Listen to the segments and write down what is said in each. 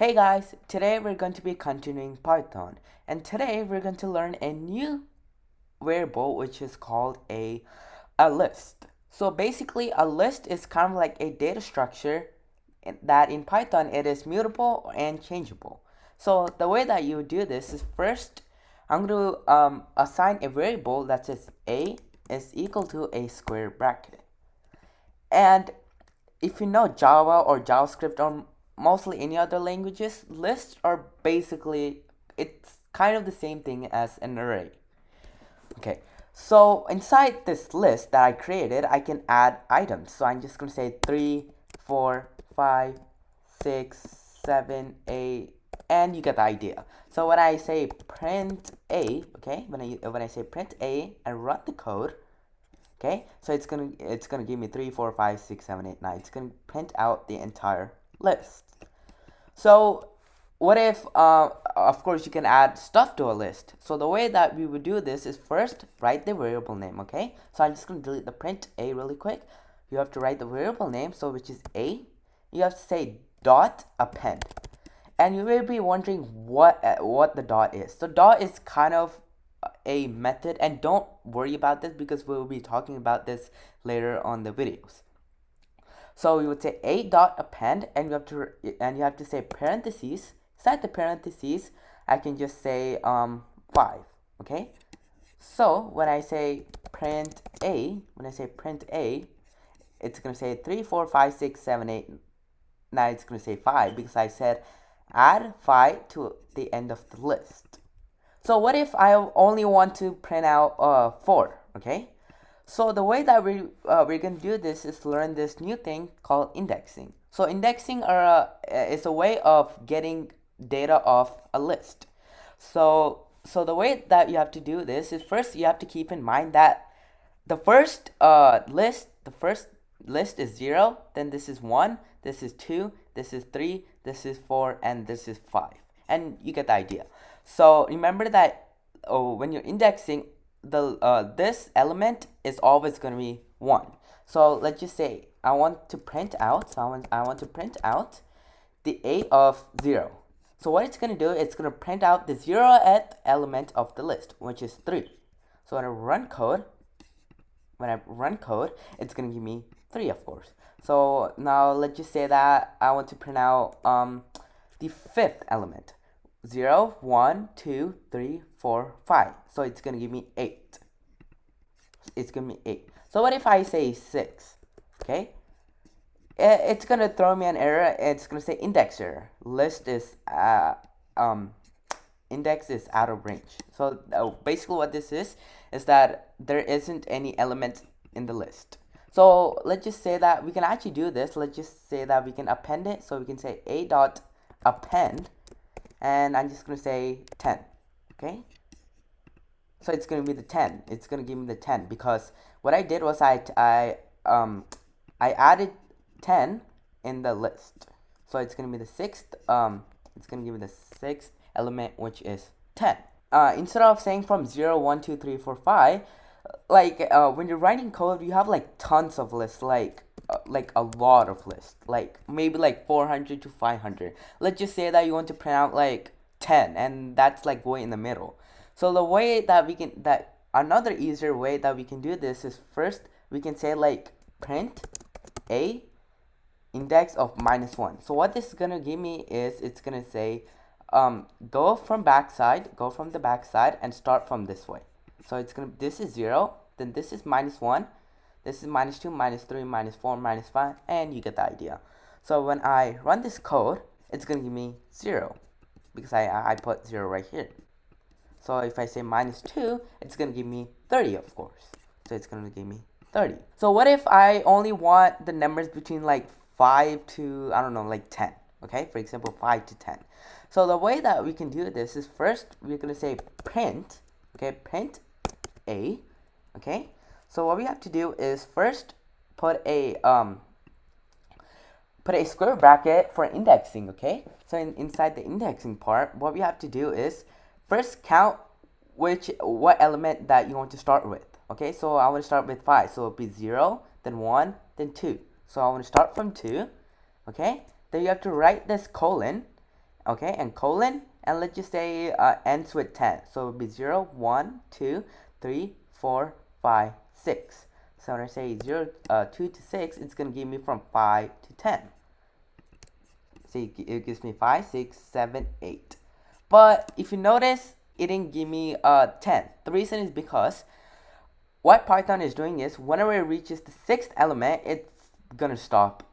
Hey guys, today we're going to be continuing Python, and today we're going to learn a new variable which is called a list. So basically a list is kind of like a data structure that in Python it is mutable and changeable. So the way that you do this is first I'm going to assign a variable that says a is equal to a square bracket. And if you know Java or JavaScript or mostly any other languages, lists are basically, it's kind of the same thing as an array. Okay, so inside this list that I created, I can add items. So I'm just going to say 3, 4, 5, 6, 7, 8, and you get the idea. So when I say print a, okay, when I say print a and run the code, okay, so it's gonna give me 3, 4, 5, 6, 7, 8, 9. It's gonna print out the entire list. So what if of course you can add stuff to a list. So the way that we would do this is first write the variable name. Okay, so I'm just gonna delete the print a really quick. You have to write the variable name, so which is a. You have to say dot append, and you will be wondering what the dot is. So dot is kind of a method, and don't worry about this because we'll be talking about this later on the videos. So you would say a dot append, and you have to say parentheses. Inside the parentheses, I can just say 5. Okay. So when I say print a, it's gonna say 3, 4, 5, 6, 7, 8. Now it's gonna say 5 because I said add 5 to the end of the list. So what if I only want to print out 4, okay? So the way that we're going to do this is learn this new thing called indexing. So indexing is a way of getting data off a list. So the way that you have to do this is first you have to keep in mind that the first list is 0, then this is 1, this is 2, this is 3, this is 4, and this is 5. And you get the idea. So remember that when you're indexing, this element is always going to be 1. So let's just say I want to print out. So I want to print out the a of 0. So what it's going to do, it's going to print out the 0th element of the list, which is 3. So when I run code, it's going to give me 3, of course. So now let's just say that I want to print out the 5th element. 0, 1, 2, 3, 4, 5. So it's going to give me 8. It's going to be 8. So what if I say 6? Okay. It's going to throw me an error. It's going to say index error. Index is out of range. So basically what this is that there isn't any element in the list. So let's just say that we can actually do this. Let's just say that we can append it. So we can say a dot append, and I'm just going to say 10, okay? So it's going to be the 10. It's going to give me the 10 because what I did was I added 10 in the list. So it's going to be the 6th, it's going to give me the 6th element, which is 10. Instead of saying from 0, 1, 2, 3, 4, 5, like when you're writing code, you have like tons of lists, like a lot of lists, like maybe like 400 to 500. Let's just say that you want to print out like 10, and that's like way in the middle. So the way that another easier way that we can do this is first we can say like print a index of -1. So what this is gonna give me is it's gonna say go from the backside and start from this way. So this is 0, then this is -1, this is -2, -3, -4, -5, and you get the idea. So when I run this code, it's gonna give me 0 because I put 0 right here. So if I say -2, it's gonna give me 30, of course. So it's gonna give me 30. So what if I only want the numbers between like 5 to, I don't know, like 10, okay? For example, 5 to 10. So the way that we can do this is first we're gonna say print, okay, print a, okay? So what we have to do is first put a square bracket for indexing, okay? So inside the indexing part, what we have to do is first count what element that you want to start with, okay? So I want to start with 5, so it'll be 0, then 1, then 2. So I want to start from 2, okay? Then you have to write this colon, okay, and colon, and let's just say ends with 10. So it would be 0, 1, 2, 3, 4, 5, 6. So when I say 0, 2 to 6, it's going to give me from 5 to 10. So it gives me 5, 6, 7, 8. But if you notice, it didn't give me 10. The reason is because what Python is doing is whenever it reaches the sixth element, it's gonna stop.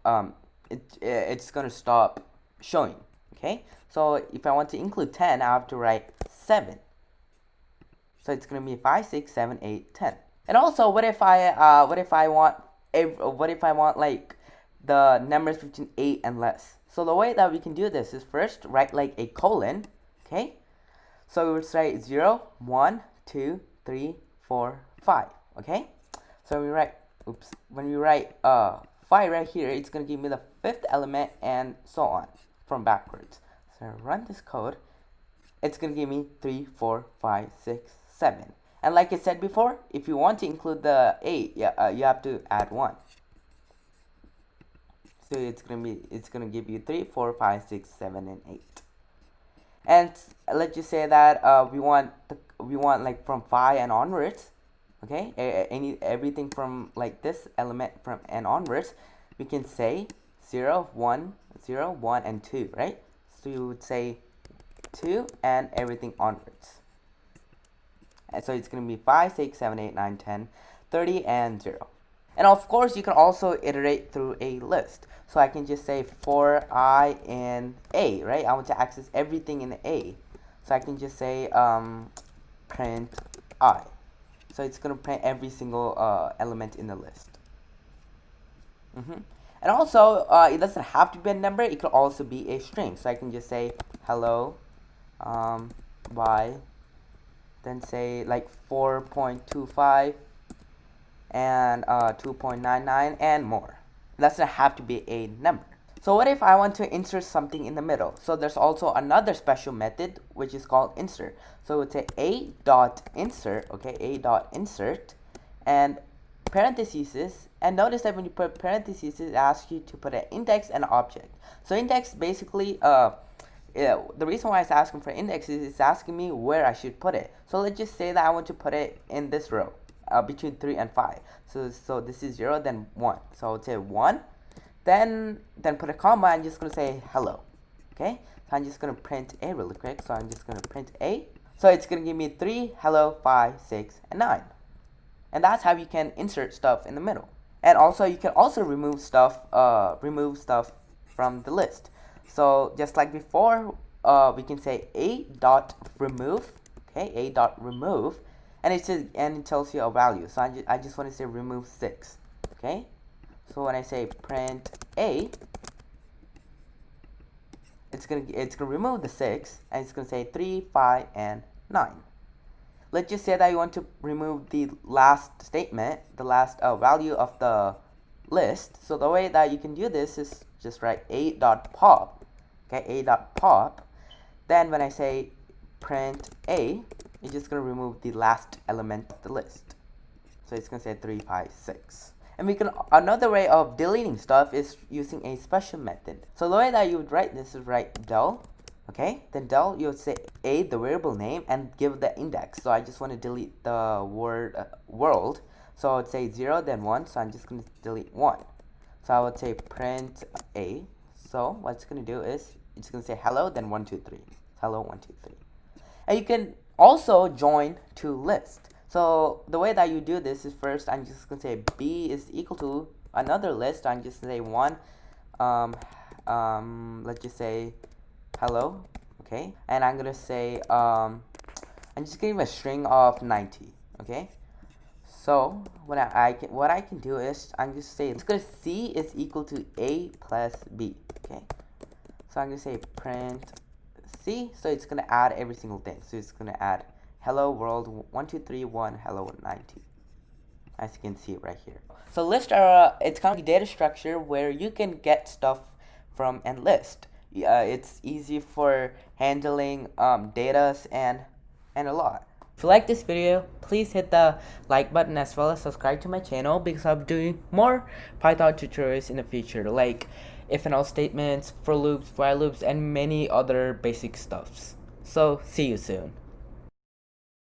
It's gonna stop showing. Okay. So if I want to include 10, I have to write 7. So it's gonna be 5, 6, 7, 8, 10. And also, what if I want like the numbers between 8 and less? So the way that we can do this is first write like a colon. Okay. So we would write 0, 1, 2, 3, 4, 5. Okay. So when we write 5 right here, it's gonna give me the fifth element and so on from backwards. So I run this code. It's gonna give me 3, 4, 5, 6, 7. And like I said before, if you want to include the 8, you have to add 1. So it's gonna give you 3, 4, 5, 6, 7, and 8. And let's just say that we want like from 5 and onwards. Okay, everything from like this element from and onwards, we can say 0, 1, 0, 1, and 2, right? So you would say 2 and everything onwards. And so it's going to be 5, 6, 7, 8, 9, 10, 30, and 0. And of course, you can also iterate through a list. So I can just say for I in A, right? I want to access everything in A. So I can just say print I. So it's going to print every single element in the list. And also, it doesn't have to be a number. It could also be a string. So I can just say hello by, then say like 4.25 and 2.99 and more. It doesn't have to be a number. So what if I want to insert something in the middle? So there's also another special method which is called insert. So it would say a.insert, okay, a.insert, and parentheses. And notice that when you put parentheses, it asks you to put an index and an object. So index basically, the reason why it's asking for index is it's asking me where I should put it. So let's just say that I want to put it in this row, between 3 and 5. So this is 0, then 1. So I would say 1. Then put a comma. I'm just going to say hello. Okay, so I'm just going to print A really quick. So I'm just going to print A. So it's going to give me 3, hello, 5, 6, and 9. And that's how you can insert stuff in the middle. And also you can also remove stuff from the list. So just like before, we can say a.remove. Okay, a.remove, and it tells you a value. So I just want to say remove 6. Okay. So when I say print A, it's gonna remove the 6, and it's gonna say 3, 5, and 9. Let's just say that you want to remove the last statement, the last value of the list. So the way that you can do this is just write a.pop. Okay, a.pop. Then when I say print A, it's just gonna remove the last element of the list. So it's gonna say 3, 5, 6. And another way of deleting stuff is using a special method. So the way that you would write this is write del, okay? Then del, you would say a, the variable name, and give the index. So I just want to delete the word world. So I would say 0, then 1. So I'm just going to delete 1. So I would say print a. So what it's going to do is it's going to say hello, then 1, 2, 3. Hello, 1, 2, 3. And you can also join to list. So the way that you do this is first I'm just going to say b is equal to another list. I'm just going to say 1, let's just say hello, okay? And I'm going to say, I'm just giving a string of 90, okay? So what I can do is I'm just say, it's going to c is equal to a plus b, okay? So I'm going to say print c, so it's going to add every single thing. So it's going to add hello world 1, 2, 3, 1, hello 90, as you can see right here. So lists are it's kind of a data structure where you can get stuff from and list. It's easy for handling data and a lot. If you like this video, please hit the like button as well as subscribe to my channel because I'll be doing more Python tutorials in the future. Like if and else statements, for loops, while loops, and many other basic stuffs. So see you soon.